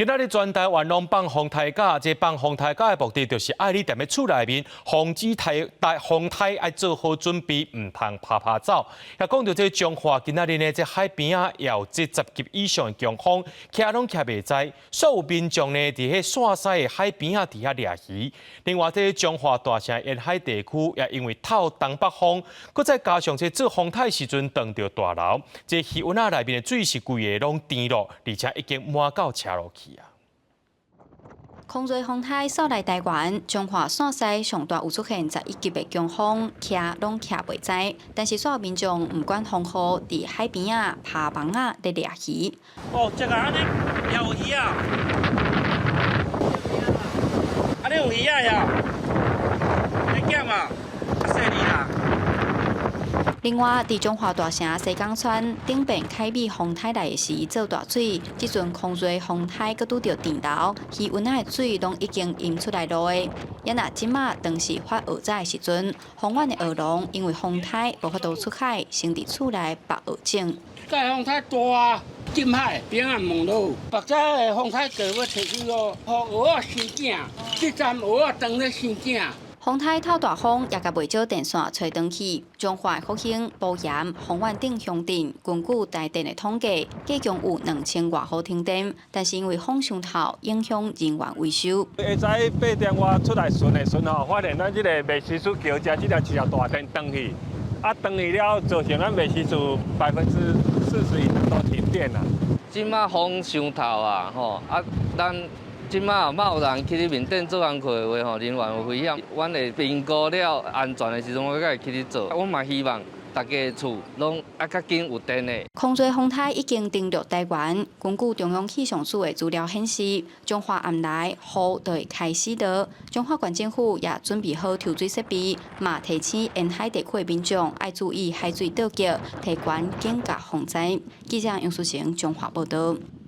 今仔日全台湾拢放风台假，这放风台假的目的就是爱你踮咧厝内面，防止风台爱做好准备，唔通拍走。也讲到这彰化今仔日呢，这海边啊，也有这10级以上的强风，徛拢徛袂知。所有民众呢，伫迄线西的海边啊，伫遐掠鱼。另外，这彰化大城沿海地区也因为透东北风，搁再加上这做风台时阵撞到大楼，这气温啊内面的水是规个拢甜落，而且已经满到车落去啊。 空瑞风台扫来台湾，彰化线西上大有出现11级的强风，徛拢徛袂知。但是所有民众唔管风雨，伫海边啊、爬房啊咧掠鱼。哦，这个安尼也有鱼啊！安尼有鱼啊呀！你捡啊，谢你啦。 另外，伫中华大城西港村顶边凯美风台来时做大水，即阵空瑞风台佮拄着电流，鱼温仔的水拢已经淹出来落的。也若即马当时发蚵仔的时阵，丰原的蚵农因为风台无法度出海，先伫厝内绑蚵种。盖风台大，进海边啊望落，白早的风台过要摕去咯，互蚵仔生囝，即站蚵仔当咧生囝。 风台透大风，也甲袂少电线吹断去。彰化复兴、埔盐、丰原等乡镇，根据台电的统计，计共有2000外户停电，但是因为风伤透，影响人员维修。下早8点我出来巡的时候，发现咱这个美西厝桥遮这条大电断去，断去了，造成咱美西厝40%以上都停电啦。即马风伤透啊，咱。 即马有人去咧面顶做工课的话，人员有危险，阮会评估了安全的时阵，我才会去咧做。我嘛希望大家厝拢较紧有电的。空瑞风台已经登陆台湾，根据中央气象署的资料显示，彰化暗来雨就会开始落。彰化县政府也准备好抽水设备，嘛提醒沿海地区的民众爱注意海水倒击，提悬警觉防灾。记者杨淑成彰化报道。